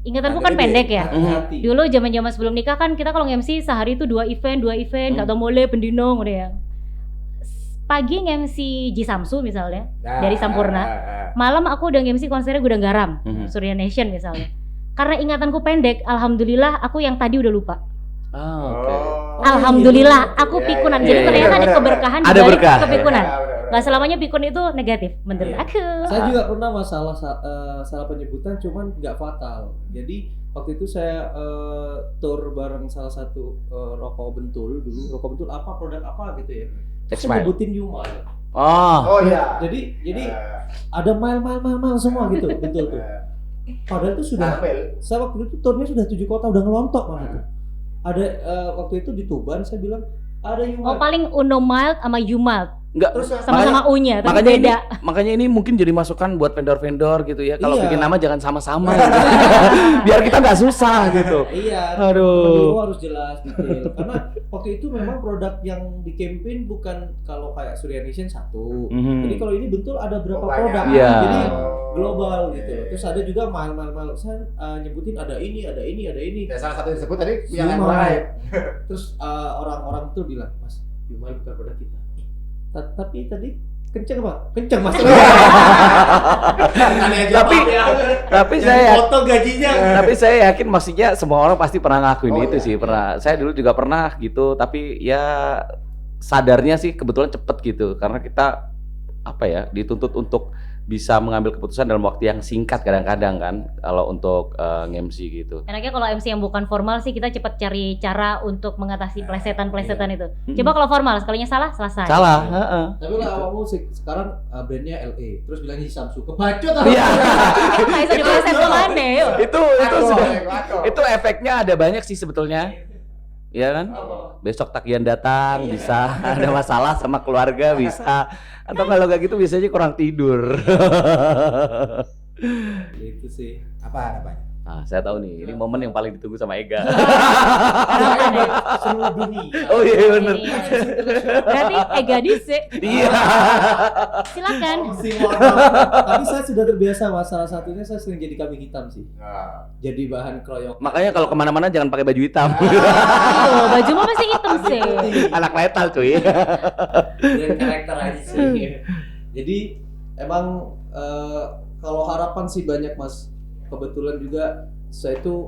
Ingatanku kan pendek ya. Hati-hati. Dulu zaman-zaman sebelum nikah kan kita kalau nge-MC sehari itu 2 event, nggak tahu mulai pendino udah ya. Pagi nge-MC Ji Samsu misalnya dari Sampurna. Malam aku udah nge-MC konsernya Gudang Garam, Surya Nation misalnya. Karena ingatanku pendek, alhamdulillah aku yang tadi udah lupa. Oke. Alhamdulillah aku Iya, pikunan. iya, Jadi iya, ternyata ada benar, keberkahan benar. Ada dibalik berkah. kepikunan. Gak selamanya pikun itu negatif menurut Iya. aku. Saya juga pernah masalah salah penyebutan, cuman nggak fatal. Jadi waktu itu saya tour bareng salah satu rokok bentul dulu. Rokok bentul apa, produk apa gitu ya. Terus saya Exmile. nyebutin Yumal. Oh, Oh iya. Jadi ada mile semua gitu, bentul tuh. Padahal itu sudah, saya waktu itu tournya sudah 7 kota, udah ngelontok malah tuh. Ada waktu itu di Tuban saya bilang ada Oh Yumal. paling Uno mild sama You mild enggak. Terus sama-sama U-nya tapi Makanya ini, beda. makanya ini mungkin jadi masukan buat vendor-vendor gitu ya. Kalau Iya. bikin nama jangan sama-sama gitu. Biar kita nggak susah gitu. Iya. Aduh. Harus jelas detail. Karena waktu itu memang produk yang di campaign bukan kalau kayak Surya Nation satu. Mhm. Jadi kalau ini betul ada berapa banyak. produk. Iya. Jadi global gitu. Terus ada juga mal. Saya nyebutin ada ini. Ya, salah satu yang disebut tadi yang Yumal. lain. Terus orang-orang tuh bilang, "Mas, Yumal bukan produk kita." Tapi tadi kenceng Pak, kenceng Mas. Tapi saya foto gajinya. tapi saya yakin maksudnya semua orang pasti pernah ngelakuin Oh, itu iya. sih. Pernah. Saya dulu juga pernah gitu, tapi ya sadarnya sih kebetulan cepet gitu karena kita apa ya dituntut untuk bisa mengambil keputusan dalam waktu yang singkat kadang-kadang kan kalau untuk nge-MC gitu. Enaknya kalau MC yang bukan formal sih kita cepat cari cara untuk mengatasi plesetan-plesetan itu. Mm-mm. Coba kalau formal sekalinya salah selesai. Salah, heeh. Tapi lah awalmu sekarang brandnya LA, terus bilangnya Samsung. Kebacut Iya. Itu nggak bisa dipleset kemana yuk. Itu sudah itu efeknya ada banyak sih sebetulnya. Iya kan? Besok tagihan datang bisa ada masalah sama keluarga bisa atau kalau nggak gitu biasanya kurang tidur. Itu sih. Apa namanya? Nah, saya tahu nih, ini momen yang paling ditunggu sama Ega. Harapan ya. Seluruh dunia. Oh iya bener. Iya. Berarti Ega Dise. Iya. Silakan. Tapi saya sudah terbiasa Mas. Salah satunya saya sering jadi kambing hitam sih. Nah, Jadi bahan kroyok. Makanya kalau kemana-mana jangan pakai baju hitam. Tuh, baju mah pasti hitam sih. Anak letal cuy. Dan karakter aja sih. Jadi emang kalau harapan sih banyak Mas. Kebetulan juga saya itu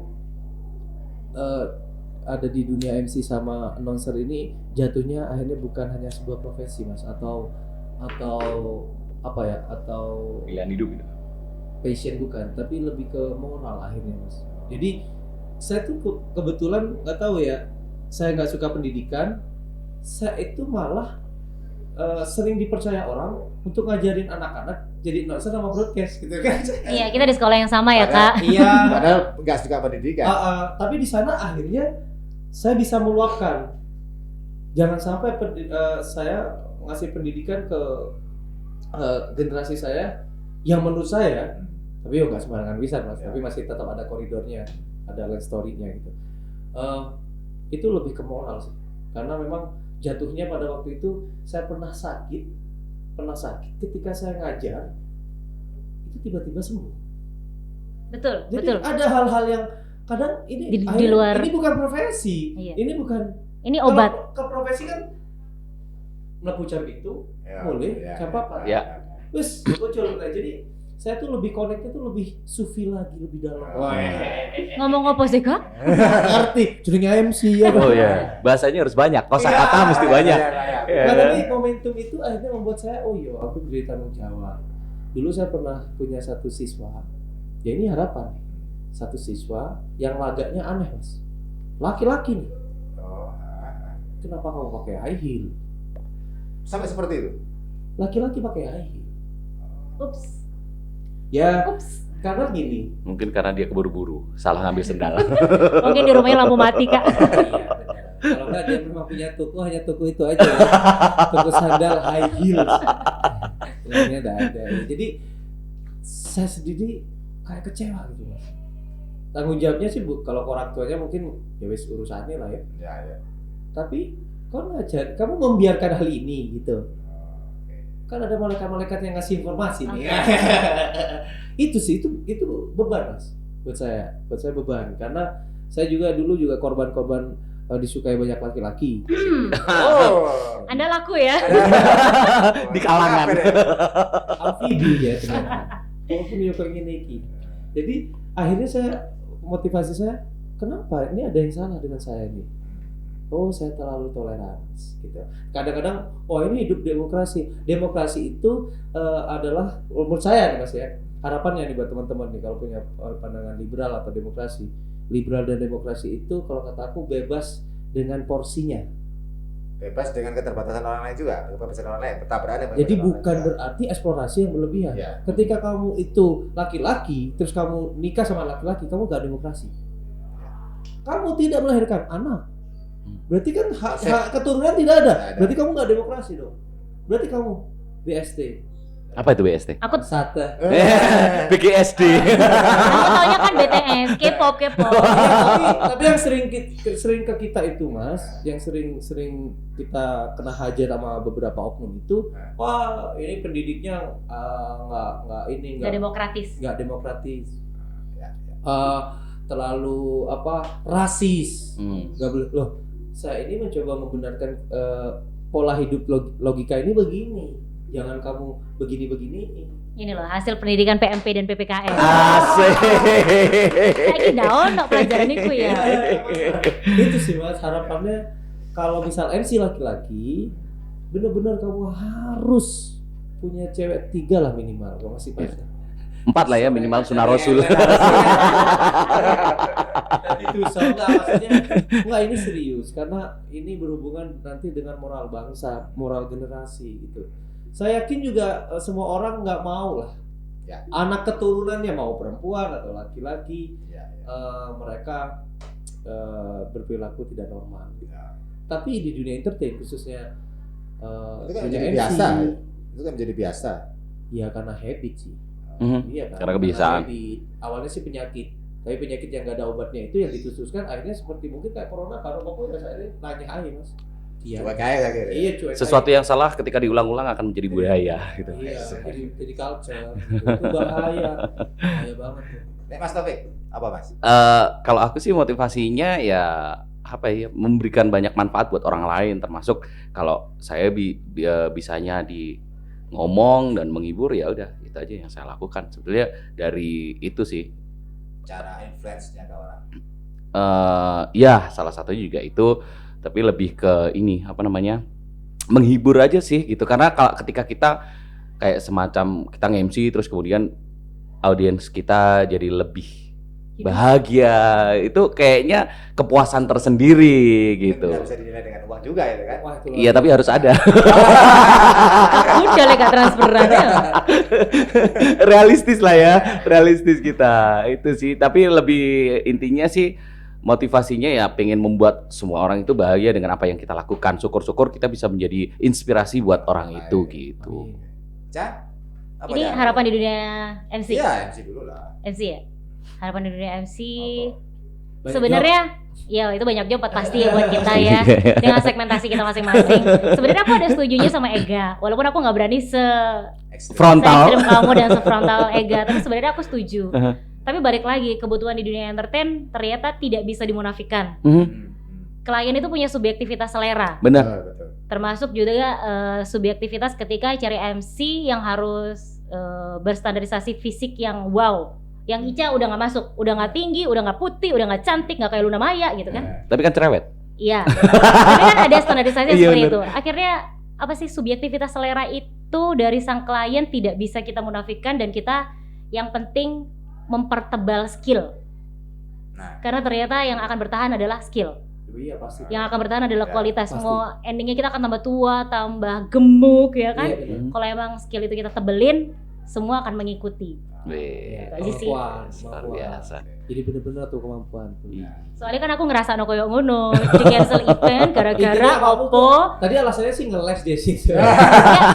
ada di dunia MC sama announcer ini jatuhnya akhirnya bukan hanya sebuah profesi Mas atau apa ya atau Pilihan hidup gitu. passion bukan tapi lebih ke moral akhirnya Mas. Jadi saya tuh kebetulan nggak tahu ya saya nggak suka pendidikan, saya itu malah sering dipercaya orang untuk ngajarin anak-anak jadi announcer sama broadcast gitu kan. Iya, kita di sekolah yang sama ya, Kak. Iya. padahal nggak suka pendidikan. Tapi di sana akhirnya saya bisa meluapkan. Jangan sampai saya ngasih pendidikan ke generasi saya yang menurut saya, tapi nggak sembarangan bisa Mas, tapi masih tetap ada koridornya, ada life story-nya gitu. Itu lebih ke moral sih, karena memang jatuhnya pada waktu itu saya pernah sakit ketika saya ngajar itu tiba-tiba sembuh. Betul, Jadi betul. ada hal-hal yang kadang ini Di akhirnya luar- ini bukan profesi, Iya. ini bukan Ini obat. Kalau ke profesi kan mlebu jam itu Ya, boleh, ya, jam apa? Ya. Terus muncul. Jadi saya tuh lebih connect itu lebih sufi lagi, lebih dalam. Ngomong apa sih Kak? Ngerti, jadinya MC ya. Oh ya, bahasanya harus banyak. Kosakata mesti banyak. Iya, Nah, kan? tapi momentum itu akhirnya membuat saya, oh iya, aku beri tanggung jawab. Dulu saya pernah punya satu siswa, ya ini harapan, satu siswa yang lagaknya aneh mas, laki-laki nih, kenapa kamu pakai high heel? Sampai seperti itu. Laki-laki pakai high heel, Ups. ya Ups. karena gini. Mungkin karena dia keburu-buru, salah ngambil sendal. Mungkin di rumahnya lampu mati Kak. Iya, benar. Kalau nggak dia memang punya toko, hanya toko itu aja ya. Toko sandal high heels. Lainnya nggak ada. Jadi saya sendiri kayak kecewa gitu mas. Tanggung jawabnya sih bu, kalau orang tuanya mungkin ya wis urusannya lah ya. Ya. Tapi kau ngajar, kamu membiarkan hal ini gitu. Kan ada malaikat-malaikat yang ngasih informasi nih. Itu sih itu beban mas buat saya beban karena saya juga dulu korban disukai banyak laki-laki. Oh. Anda laku ya? Di kalangan. Amfibi ya ternyata. Walaupun dia pengen iki. Jadi akhirnya motivasi saya, kenapa ini ada yang salah dengan saya ini? Oh saya terlalu toleransi gitu. Kadang-kadang, oh ini hidup demokrasi. Demokrasi itu adalah menurut saya nih mas ya, harapannya nih buat teman-teman nih kalau punya pandangan liberal atau demokrasi. Liberal dan demokrasi itu kalau kata aku bebas dengan porsinya. Bebas dengan keterbatasan orang lain juga, kebebasan orang lain, bertabrakan. Jadi bukan berarti eksplorasi yang berlebihan. Ya. Ketika kamu itu laki-laki, terus kamu nikah sama laki-laki, kamu gak demokrasi. Kamu tidak melahirkan anak. Berarti kan hak keturunan tidak ada. Berarti kamu gak demokrasi dong. Berarti kamu BST. Apa itu BST? Aku Sate. BGSD. taunya kan BTS, K-pop. Tapi yang sering ke kita itu mas, yang sering kita kena hajar sama beberapa oknum itu, wah ini pendidiknya nggak demokratis. nggak demokratis, Ya. terlalu rasis, Hmm. nggak boleh loh. Saya ini mencoba membenarkan pola hidup logika ini begini. Jangan kamu begini-begini. Ini loh hasil pendidikan PMP dan PPKN. Asik. Lagi daun no pelajaran itu ya. Itu sih mas harapannya kalau misal MC laki-laki benar-benar kamu harus punya cewek 3 lah minimal kalau masih pas. 4 lah ya minimal sunah rasul. Itu enggak maksudnya enggak ini serius karena ini berhubungan nanti dengan moral bangsa, moral generasi gitu. Saya yakin juga semua orang nggak mau lah. Ya. Anak keturunannya mau perempuan atau laki-laki, Ya. mereka berperilaku tidak normal. Ya. Tapi di dunia entertain khususnya Itu kan punya menjadi MC, biasa. Itu kan menjadi biasa. ya karena habit sih. Mhm. Iya kan. Karena kebiasaan. habit. Awalnya sih penyakit, tapi penyakit yang nggak ada obatnya itu yang ditususkan akhirnya seperti mungkin kayak corona baru pokoknya saya nanya aja mas. Iya. Coba kayak akhirnya. Iya cuek. Sesuatu yang salah ketika diulang-ulang akan menjadi budaya gitu. Iya, jadi culture. Itu bahaya banget tuh. Nek Mas Taufik, apa Mas? Kalau aku sih motivasinya ya apa ya, memberikan banyak manfaat buat orang lain, termasuk kalau saya bisanya di ngomong dan menghibur, ya udah itu aja yang saya lakukan. Sebetulnya dari itu sih. Cara influence-nya ke orang. Ya salah satunya juga itu, tapi lebih ke ini apa namanya, menghibur aja sih gitu. Karena kalau ketika kita kayak semacam kita nge-MC terus kemudian audiens kita jadi lebih bahagia, itu kayaknya kepuasan tersendiri gitu. Tidak bisa dinilai dengan uang juga ya kan? Wah, itu Iya tapi harus ada. Udah lega transferan ya. Realistis lah ya, realistis kita itu sih. Tapi lebih intinya sih motivasinya ya pengen membuat semua orang itu bahagia dengan apa yang kita lakukan. Syukur-syukur kita bisa menjadi inspirasi buat orang itu gitu. Cak? Apa Ini Cak? harapan di dunia MC. Iya, MC dulu lah. MC ya. Harapan di dunia MC. Banyak Sebenarnya ya itu banyak job pasti ya buat kita ya. Dengan segmentasi kita masing-masing. Sebenarnya aku ada setujunya sama Ega. Walaupun aku nggak berani Ekstrim. Frontal. se-ekstrim kamu dan se-frontal Ega, tapi sebenarnya aku setuju. Tapi balik lagi, kebutuhan di dunia entertain ternyata tidak bisa dimunafikan. Mhm. klien itu punya subjektivitas selera. Benar. Betul. Termasuk juga subjektivitas ketika cari MC yang harus berstandarisasi fisik yang wow. Yang Ica udah nggak masuk, udah nggak tinggi, udah nggak putih, udah nggak cantik, nggak kayak Luna Maya gitu kan? Tapi kan cerewet. Iya. Tapi kan ada standarisasi Iya, seperti bener. itu. Akhirnya apa sih subjektivitas selera itu dari sang klien tidak bisa kita munafikan dan kita yang penting mempertebal skill. Nah, Karena ternyata yang akan bertahan adalah skill. Iya pasti. Yang akan bertahan adalah Ya, kualitas. pasti. Mau endingnya kita akan tambah tua, tambah gemuk ya kan? Iya, benar. Kalau emang skill itu kita tebelin, semua akan mengikuti. Wih, Itu aja sih. Kemampuan, luar kemampuan. biasa. Jadi bener-bener tuh kemampuan tuh. Iya. Soalnya kan aku ngerasa no koyo ngono, di cancel event gara-gara Intinya apa-apa opo. Tadi alasannya sih nge-les dia sih. Ya,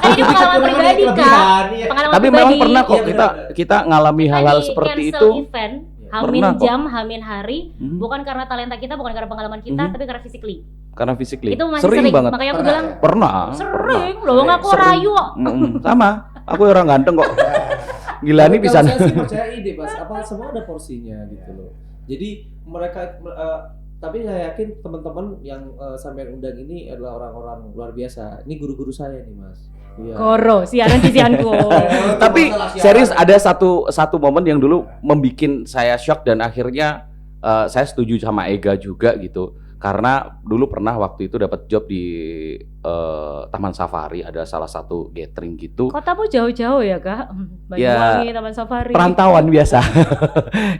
kan ini pengalaman pribadi kan. Pengalaman Tapi pribadi. memang pernah kok Iya, kita benar. kita ngalami Kita hal-hal di seperti cancel itu. event, Iya. hamin Pernah kok. jam, hamin hari, Mhm. bukan karena talenta kita, bukan karena pengalaman kita, Mhm. tapi karena physically. Karena physically. Itu masih sering sering, banget. makanya aku Pernah bilang ya? Pernah. sering, loh nggak aku Sering. rayu kok. Sama. Aku orang ganteng kok. Gila nih bisa. Kalau saya sih percaya ide Mas, apa semua ada porsinya gitu loh. Jadi mereka tapi saya yakin teman-teman yang sampean undang ini adalah orang-orang luar biasa. Ini guru-guru saya nih Mas. Iya. Koro, siaran kisianku. Tapi serius ada satu momen yang dulu membikin saya shock dan akhirnya saya setuju sama Ega juga gitu. Karena dulu pernah waktu itu dapat job di Taman Safari, ada salah satu gathering gitu. Kotamu jauh-jauh ya kak? Banyuwangi, Taman Safari. Perantauan biasa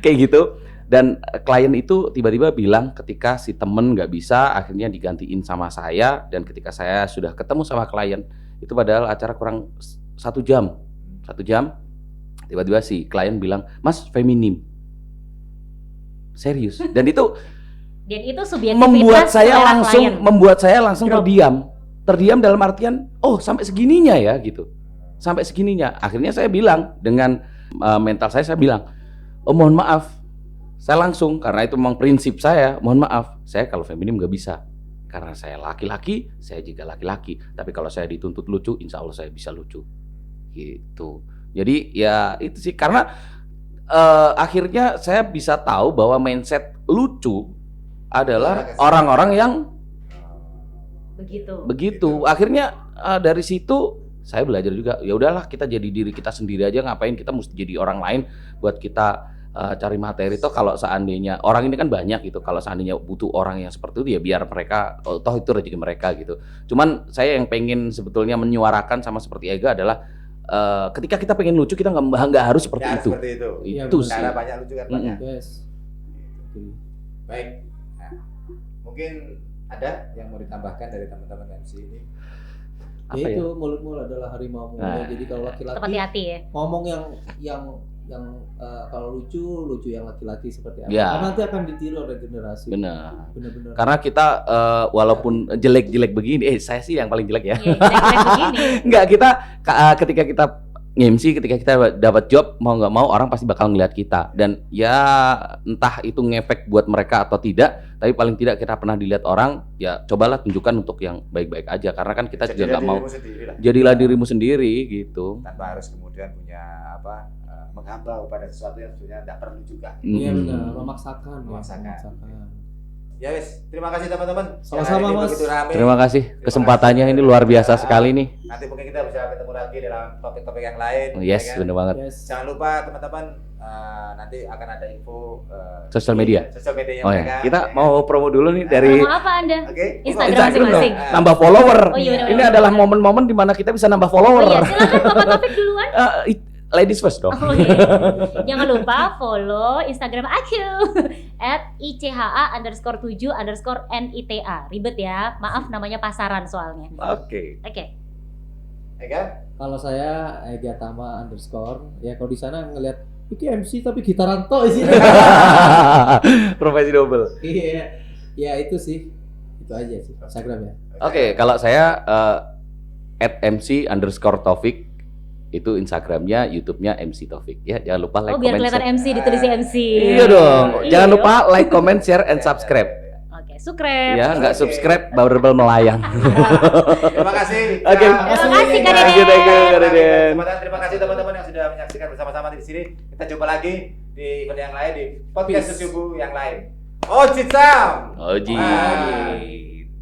kayak gitu. Dan klien itu tiba-tiba bilang ketika si temen nggak bisa akhirnya digantiin sama saya, dan ketika saya sudah ketemu sama klien itu padahal acara kurang 1 jam tiba-tiba si klien bilang, "Mas, feminim." Serius. Dan itu subjektivitas membuat saya langsung Drop. terdiam dalam artian sampai segininya ya gitu, sampai segininya. Akhirnya saya bilang dengan mental saya bilang, mohon maaf, saya langsung, karena itu memang prinsip saya, mohon maaf, saya kalau feminim nggak bisa karena saya laki-laki, saya juga laki-laki, tapi kalau saya dituntut lucu, insya Allah saya bisa lucu gitu. Jadi ya itu sih, karena akhirnya saya bisa tahu bahwa mindset lucu adalah orang-orang yang begitu. Akhirnya dari situ saya belajar juga, ya udahlah kita jadi diri kita sendiri aja, ngapain kita mesti jadi orang lain buat kita cari materi. Toh kalau seandainya orang ini kan banyak gitu, kalau seandainya butuh orang yang seperti itu ya biar mereka, toh itu rezeki mereka gitu. Cuman saya yang pengen sebetulnya menyuarakan sama seperti Ega adalah ketika kita pengen lucu kita nggak harus seperti Ya, itu. seperti itu. Iya, Itu benar. sih. Cara banyak lucu kan banyak. Yes. Baik. Nah, mungkin ada yang mau ditambahkan dari teman-teman MC ini? Apa Ya ya? itu mulut-mulut adalah harimau muda. Nah. Jadi kalau Tetap laki-laki hati-hati ya. ngomong yang kalau lucu yang laki-laki seperti apa? Ya. Karena nanti akan ditiru oleh generasi. Benar. Benar-benar. Karena kita walaupun jelek-jelek begini, saya sih yang paling jelek ya. Iya, jelek-jelek begini. Enggak, kita ketika kita nge-MC, ketika kita dapat job, mau nggak mau orang pasti bakal ngeliat kita, dan ya entah itu ngefek buat mereka atau tidak, tapi paling tidak kita pernah dilihat orang, ya cobalah tunjukkan untuk yang baik-baik aja, karena kan kita juga nggak mau, jadilah dirimu sendiri gitu. tanpa harus kemudian punya menghamba pada sesuatu yang sebenarnya tidak perlu juga. Iya Mm-mm. benar, memaksakan. Memaksakan. Ya wis, terima kasih teman-teman. Sama-sama, Yang hari ini Mas. begitu rame. Terima kasih, kesempatannya ini luar biasa sekali nih. Nanti mungkin kita bisa ketemu lagi dalam topik-topik yang lain. Yes, ya kan? bener banget. Yes. Jangan lupa teman-teman, nanti akan ada info Sosial media. Sosial medianya Oh mereka. ya, kita mau promo dulu nih dari Ngomong apa Anda? Oke. Instagram masing-masing. nambah follower. Oh iya, Ini benar-benar. adalah momen-momen di mana kita bisa nambah Oh follower. iya, silakan Bapak Taufik duluan. Ladies first dong. Oh iya. Jangan lupa follow Instagram aku @ICHA_7_NITA. Ribet ya, maaf namanya pasaran soalnya. Oke. Oke. Ega? Kalau saya Ega Tama _ ya kalau di sana ngelihat iki MC tapi gitaran tok isinya. Profesi double. Iya. Ya itu sih. Itu aja sih Instagram ya. Oke, kalau saya @MC_Taufik itu Instagramnya, YouTube-nya MC Taufik ya. Jangan lupa like, Oh biar comment, kelihatan share. MC ditulis MC. Iya dong. Iya. Jangan lupa like, comment, share, and subscribe. Oke, subscribe. Ya, nggak Oke. subscribe baru melayang. Terima kasih. Oke. Terima kasih, Kak Thank you, Deden. Deden. Terima kasih teman-teman yang sudah menyaksikan bersama-sama di sini. Kita jumpa lagi di event yang lain, di podcast Peace. Subuh yang lain. Ojitsam. Oji. Ah.